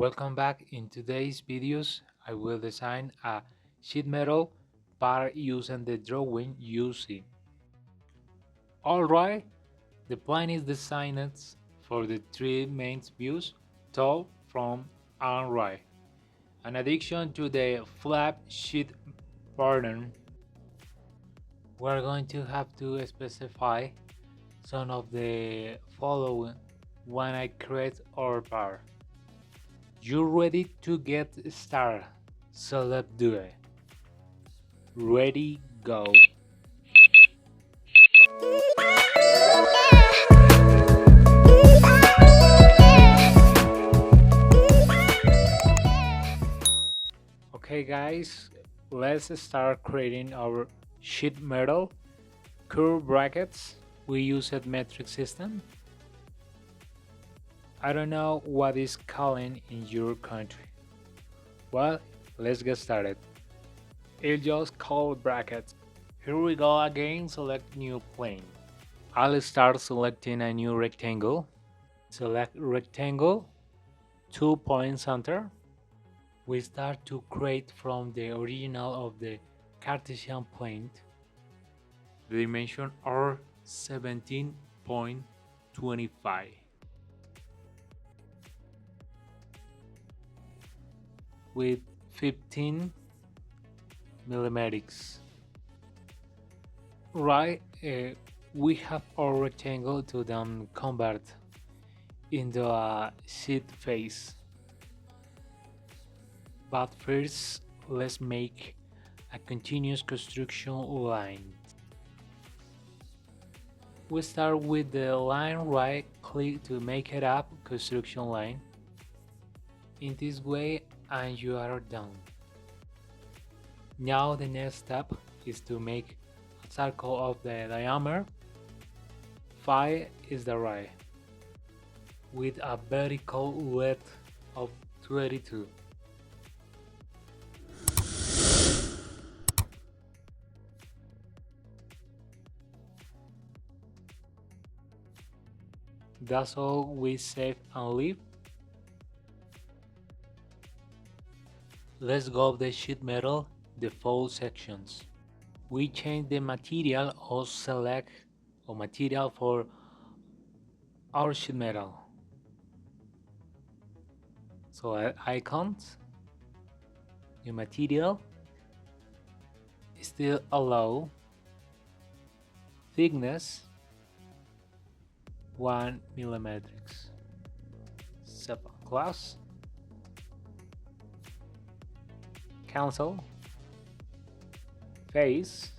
Welcome back. In today's videos, I will design a sheet metal part using the drawing using. Alright, the plan is designed for the three main views, top, front, and right. In addition to the flap sheet pattern, we're going to have to specify some of the following when I create our part. You ready to get started? So let's do it. Ready, go. Okay guys, let's start creating our sheet metal curve brackets. We use a metric system. I don't know what is calling in your country. Well, let's get started. It's just called brackets. Here we go again, select new plane. I'll start selecting a new rectangle. Select rectangle, 2-point center. We start to create from the original of the Cartesian plane. The dimensions are 17.25. With 15 millimeters. Right, we have our rectangle to then convert into a sheet face. But first, let's make a continuous construction line. We start with the line, right click to make it up construction line. In this way, and you are done. Now the next step is to make a circle of the diameter 5 is the right, with a vertical width of 22. That's all. We save and leave. Let's go the sheet metal default sections. We change the material or select a material for our sheet metal. So icons, new material, still allow, thickness 1 millimeters. Sub class, cancel, face.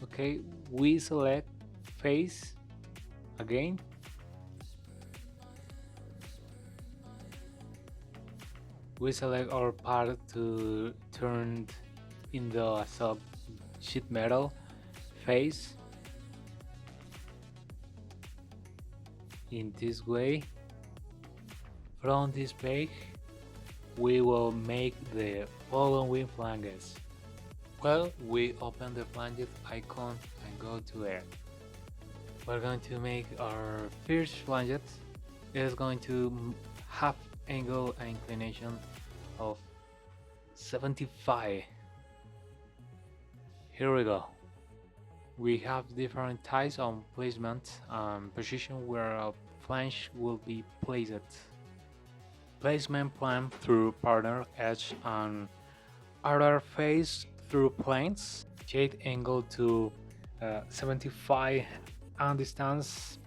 Okay, we select face again. We select our part to turn into a sub sheet metal face. In this way, from this page, we will make the following flanges. Well, we open the flanges icon and go to it. We're going to make our first flange. It is going to have angle and inclination of 75. Here we go. We have different types of placement and position where a flange will be placed. Placement plan through partner edge and other face through planes. Shade angle to 75 and distance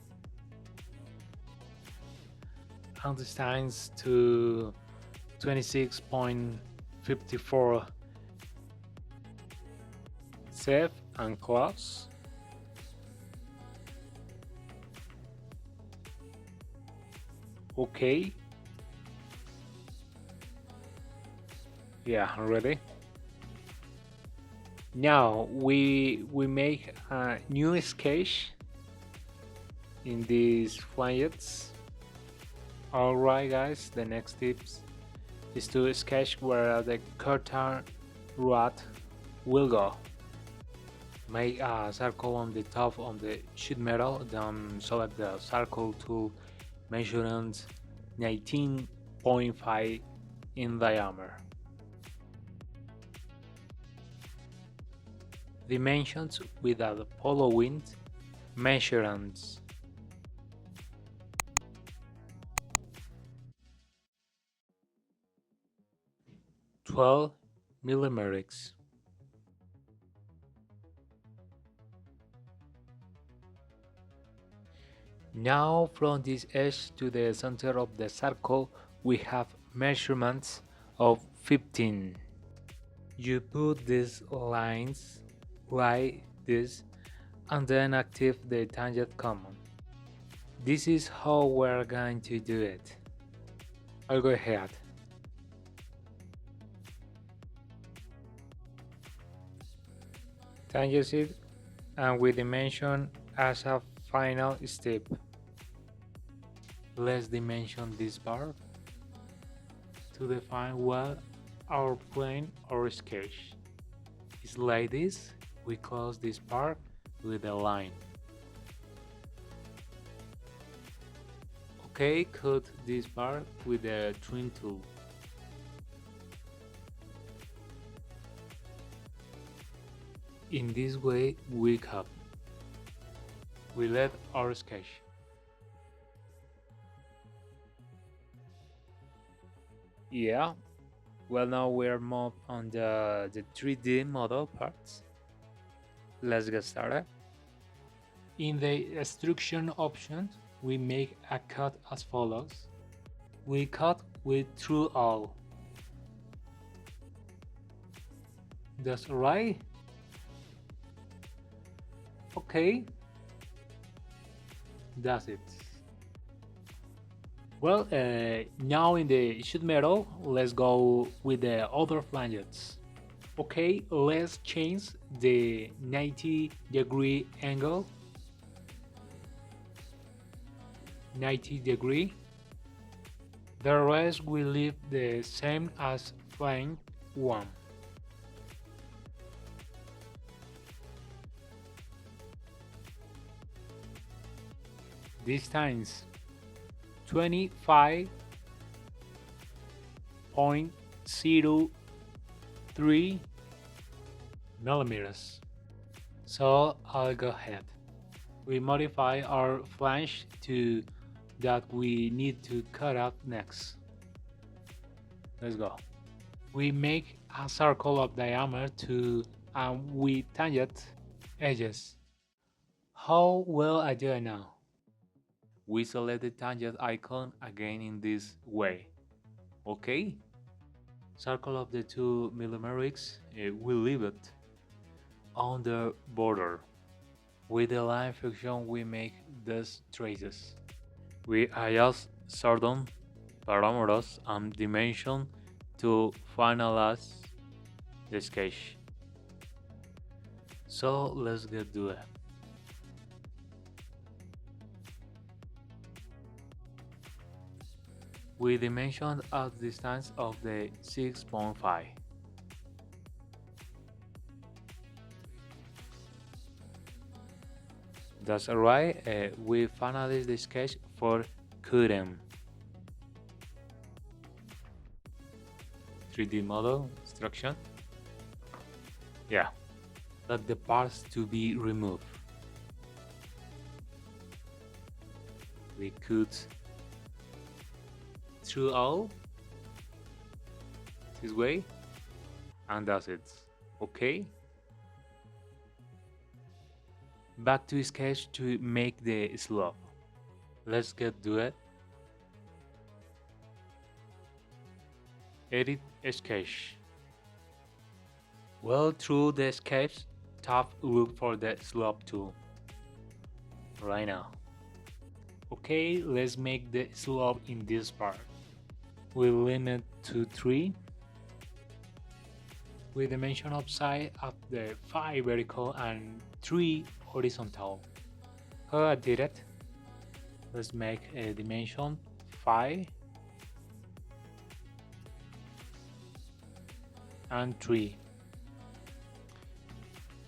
to 26.54. Save and close. Okay. Yeah, ready. Now we make a new sketch in these flanges. Alright guys, the next tips is to sketch where the curtain rod will go. Make a circle on the top of the sheet metal, then select the circle tool, measurements 19.5 in diameter. Dimensions without the following measurements: 12 millimeters, 'Now from this edge to the center of the circle we have measurements of 15. You put these lines like this and then active the tangent command. This is how we're going to do it. I'll go ahead. Tangent it and we dimension as a final step. Let's dimension this part to define well our plane or sketch. It's like this. We close this part with a line. Okay, cut this part with the trim tool. In this way we cut. We let our sketch. Yeah, well now we're moved on the 3D model parts. Let's get started. In the extrusion option, we make a cut as follows. We cut with through all. That's right. Okay. That's it. Well, now in the sheet metal, let's go with the other flanges. Okay, let's change the 90-degree angle. 90-degree. The rest will leave the same as flange 1. This times 25.03 millimeters. So I'll go ahead. We modify our flange to that we need to cut out next. Let's go. We make a circle of diameter to we tangent edges. How will I do it now? We select the tangent icon again in this way. Okay? Circle of the 2 millimeters, we leave it on the border. With the line function we make these traces. We adjust certain parameters and dimension to finalize the sketch. So let's get to it. We dimension at distance of the 6.5. That's alright, we finalize the sketch for cutting. 3D model instruction. Yeah, let the parts to be removed. We cut through all this way, and that's it. Okay. Back to sketch to make the slope. Let's get to it. Edit sketch. Well, through the sketch, tap look for the slope tool. Right now. Okay, let's make the slope in this part. We limit to 3. We dimension upside of the 5 vertical and 3 horizontal. How I did it? Let's make a dimension 5 and 3.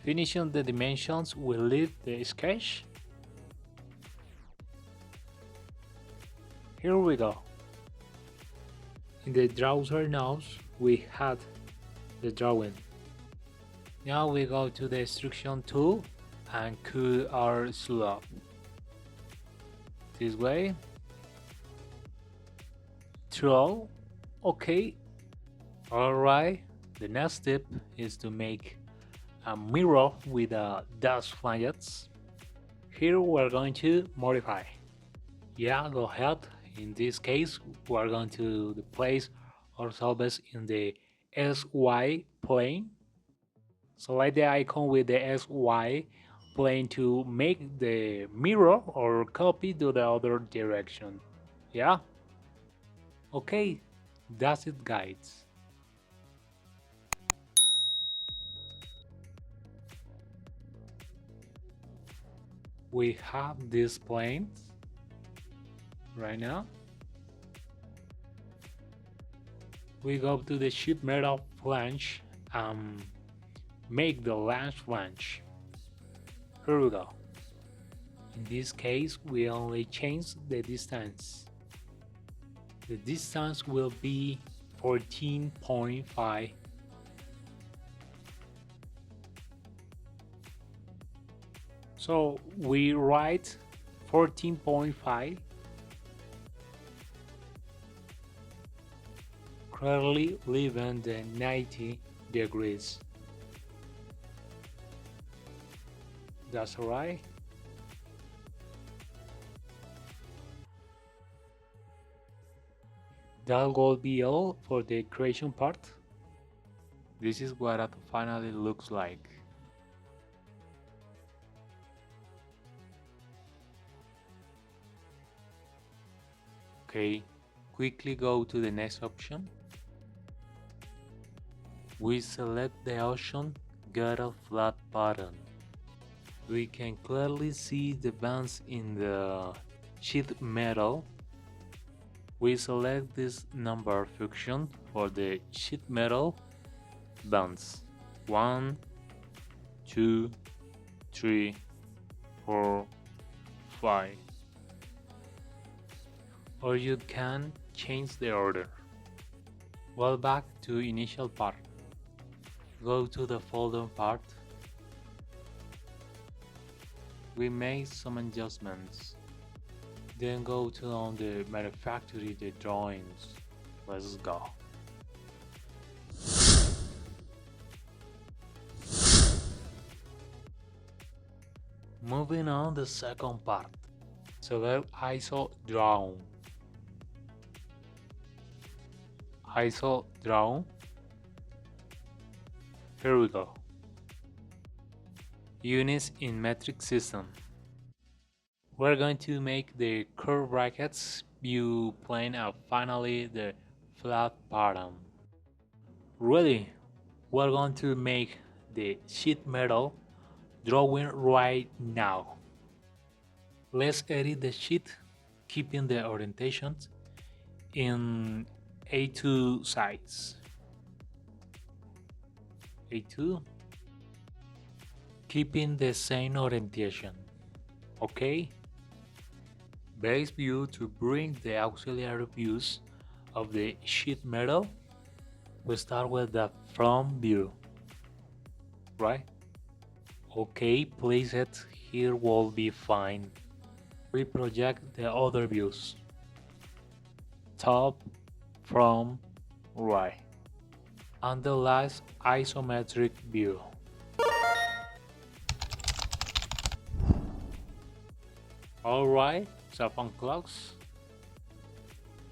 Finishing the dimensions, we leave the sketch. Here we go. In the browser nodes, we had the drawing. Now we go to the extrusion tool and cut our slope. This way. Throw. Okay. Alright. The next step is to make a mirror with a dash flanges. Here we're going to modify. Yeah, go ahead. In this case, we're going to place ourselves in the SY plane. Select the icon with the SY plane to make the mirror or copy to the other direction. Yeah? Okay, that's it, guys. We have these planes right now. We go to the sheet metal flange and make the last flange. Here we go. In this case, we only change the distance. The distance will be 14.5. So we write 14.5, clearly leaving the 90 degrees. That's alright. That will be all for the creation part. This is what it finally looks like. Okay, quickly go to the next option. We select the option Get a Flat Pattern. We can clearly see the bands in the sheet metal. We select this number function for the sheet metal bands. 1, 2, 3, 4, 5. Or you can change the order. Well, back to initial part. Go to the folder part. We make some adjustments. Then go to on the manufacturing the drawings. Let's go. Moving on the second part. Select ISO drawn. ISO drawn. Here we go. Units in metric system. We're going to make the curve brackets, view plane, and finally the flat pattern. Ready? We're going to make the sheet metal drawing right now. Let's edit the sheet, keeping the orientations in A2 size. A2, keeping the same orientation. Okay. Base view to bring the auxiliary views of the sheet metal. We start with the front view, right? Okay, place it here will be fine. We project the other views. Top, from, right. And the last isometric view. Alright, cell phone clocks.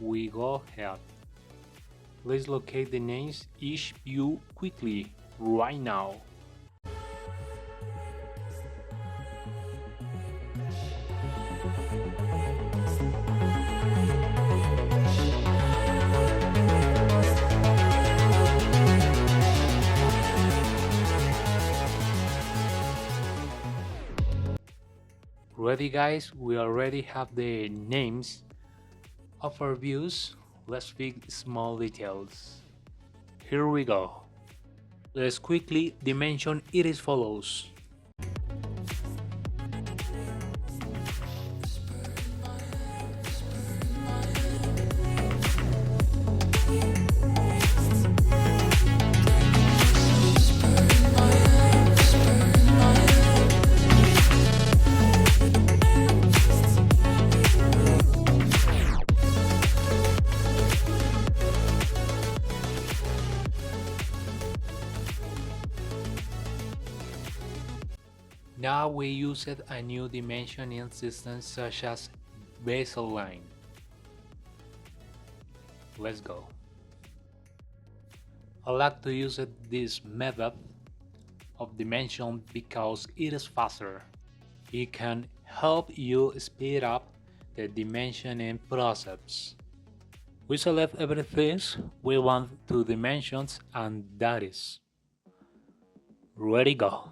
We go ahead. Let's locate the names each view quickly, right now. Ready, guys? We already have the names of our views. Let's fix small details. Here we go. Let's quickly dimension it as follows. Now we used a new dimensioning system such as baseline. Let's go. I like to use this method of dimension because it is faster. It can help you speed up the dimensioning process. We select everything we want to dimensions and that is ready go.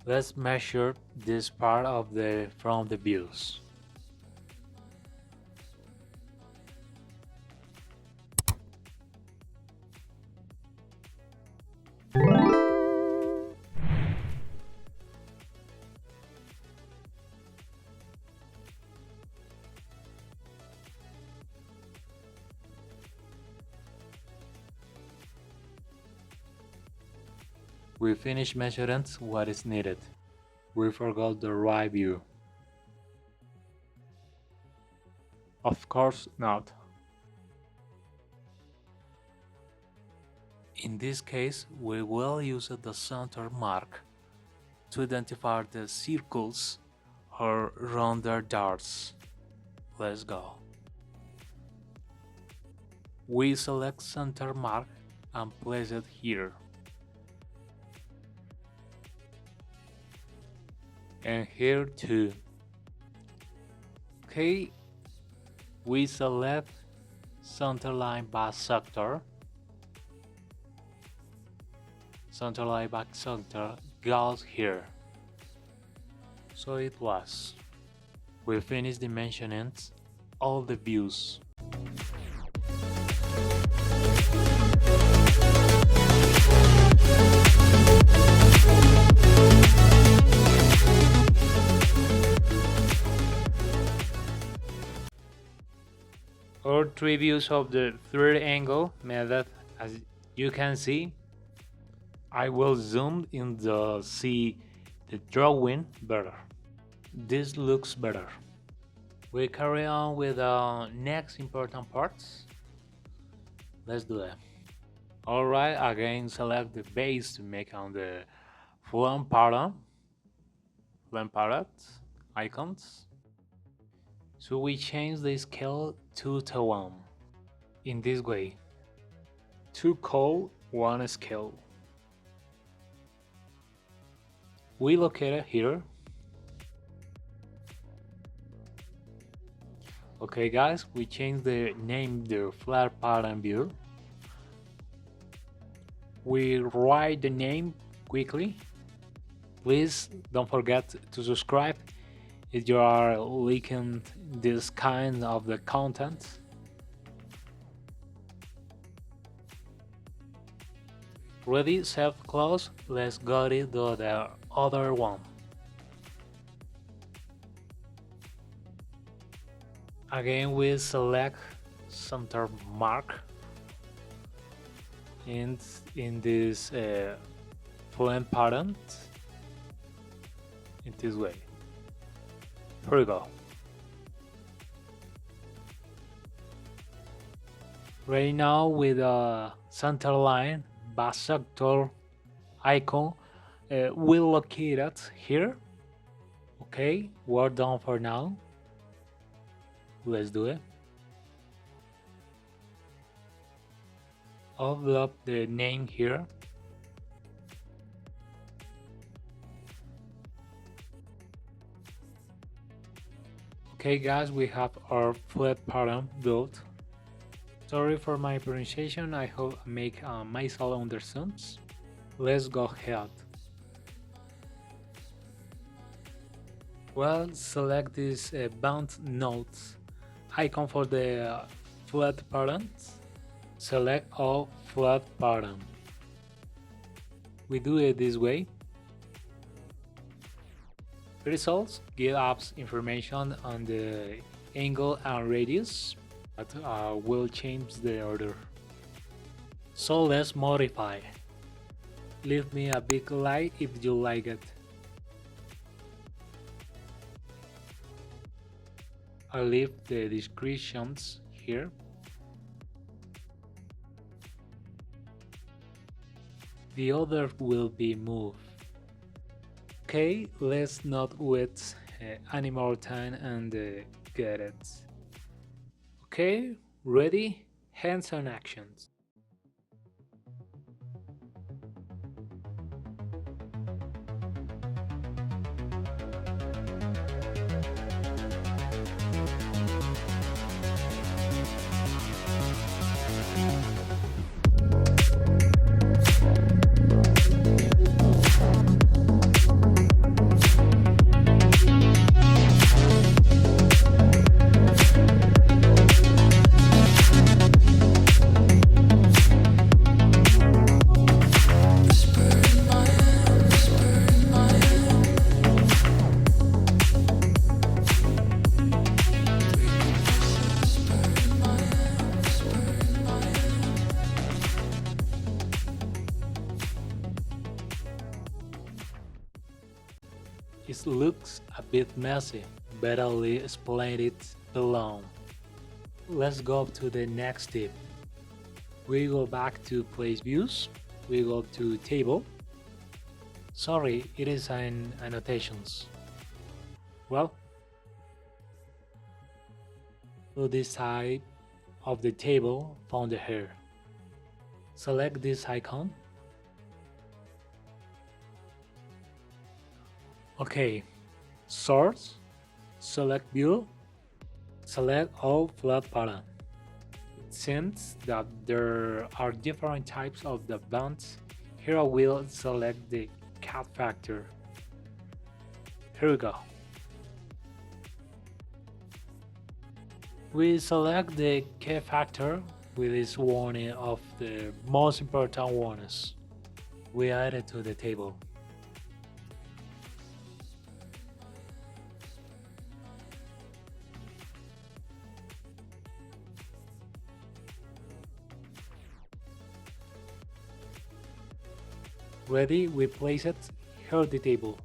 Let's measure this part of the from the views. We finished measuring what is needed. We forgot the right view. Of course not. In this case, we will use the center mark to identify the circles or rounder darts. Let's go. We select center mark and place it here. And here too. Okay, we select centerline bisector. Centerline bisector goes here. So it was. We finished dimensioning all the views. Or three views of the third angle method. As you can see, I will zoom in to see the drawing better. This looks better. We carry on with the next important parts. Let's do it. Alright, again select the base to make on the flame palette icons. So we change the scale 2 to 1. In this way. 2 call 1 scale. We locate it here. Okay guys, we change the name the flat pattern view. We write the name quickly. Please don't forget to subscribe if you are liking this kind of the content. Ready, set, close. Let's go to the other one. Again, we select center mark in this flame pattern in this way. Here we go. Right now with a center line bisector icon, we'll locate it here. Okay, we're done for now. Let's do it. Upload the name here. Okay guys, we have our flat pattern built. Sorry for my pronunciation, I hope I make myself understand. Let's go ahead. Well, select this bound nodes icon for the flat pattern. Select all flat pattern. We do it this way. Results give us information on the angle and radius, but will change the order. So let's modify. Leave me a big like if you like it. I'll leave the descriptions here. The other will be moved. Okay, let's not waste any more time and get it. Okay, ready? Hands on actions. It looks a bit messy, but I'll explain it below. Let's go to the next tip. We go back to place views, we go to table. Sorry, it is in annotations. Well, to this side of the table, found the hair. Select this icon. Okay, source, select view, select all flat pattern. Since that there are different types of the bands, here I will select the cat factor. Here we go. We select the K factor, which is one of the most important ones. We add it to the table. Ready, we place it here at the table.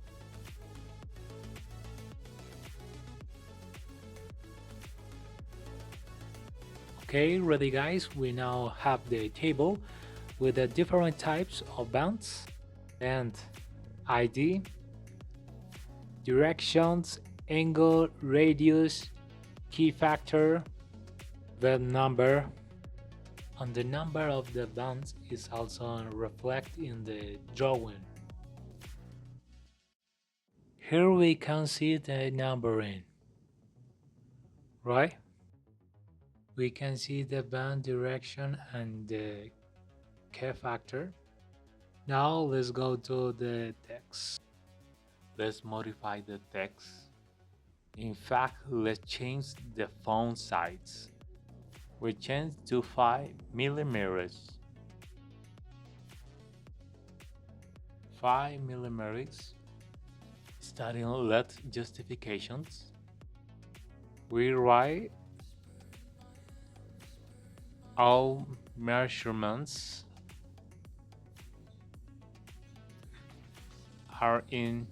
Okay, ready guys, we now have the table with the different types of bands and ID, directions, angle, radius, key factor, the number, and the number of the bands is also reflected in the drawing. Here we can see the numbering, right? We can see the band direction and the K factor. Now let's go to the text. Let's modify the text. In fact, let's change the font size. We change to 5 millimeters. 5 millimeters. Starting let justifications. We write all measurements are in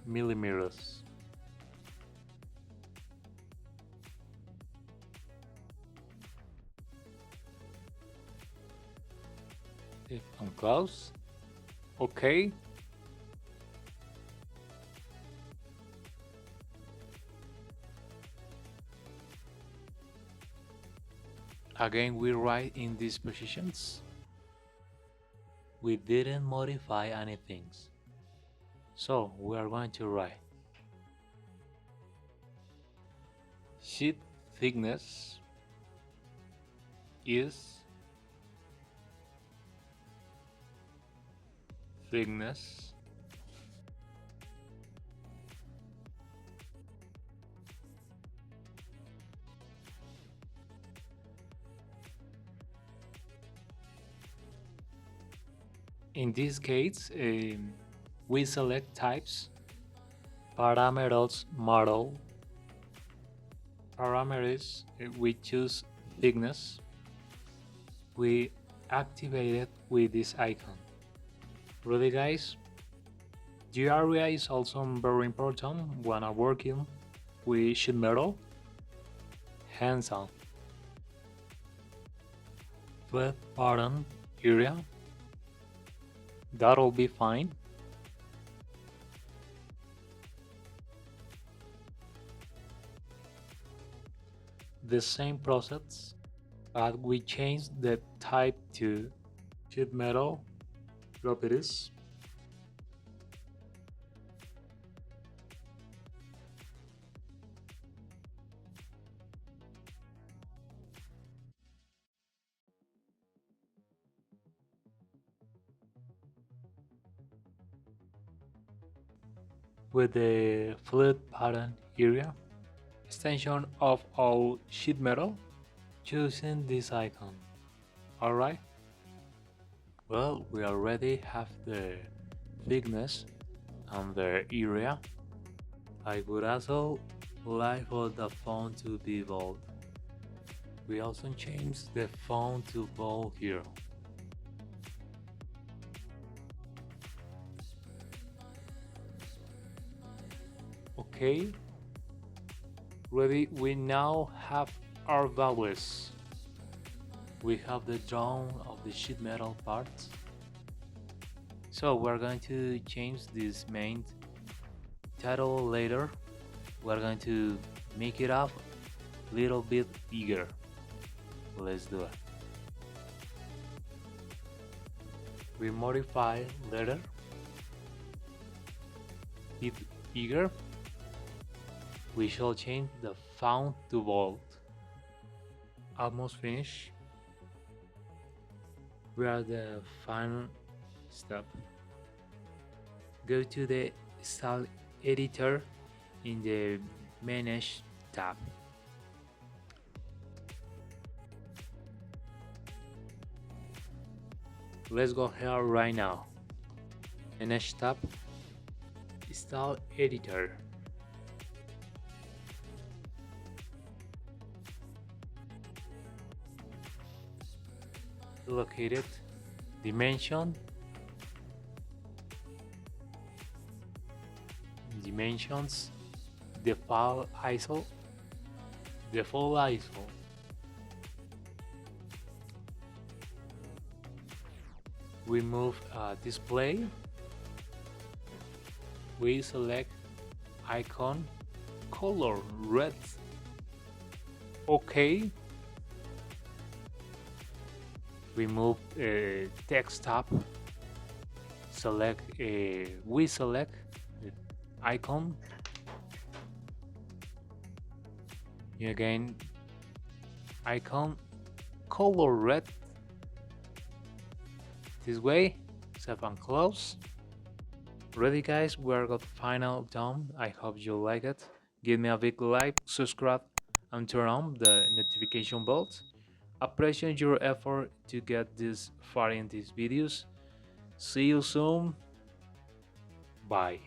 millimeters. If I'm close, okay. Again, we write in these positions. We didn't modify anything. So we are going to write sheet thickness is thickness In this case, we select types, parameters model, parameters, we choose thickness, we activate it with this icon. Really guys, the area is also very important when I'm working with sheet metal. Hands on. Flat bottom area, that'll be fine. The same process, but we change the type to sheet metal properties. With the flat pattern area, extension of all sheet metal, choosing this icon. Alright, well, we already have the thickness and the area. I would also like for the font to be bold. We also change the font to bold here. Okay, ready, we now have our values. We have the drawing of the sheet metal parts. So we're going to change this main title later. We're going to make it up a little bit bigger. Let's do it. We modify letter, it bigger. We shall change the font to bold. Almost finished. We are the final step. Go to the style editor in the manage tab. Let's go here right now. Manage tab, style editor. Located dimensions, default ISO, we move display, we select icon color red. Okay, we move text tab, select we select the icon, again icon color red. This way, save and close. Ready guys, we're got final done. I hope you like it. Give me a big like, subscribe and turn on the notification bells. Appreciate your effort to get this far in these videos. See you soon. Bye.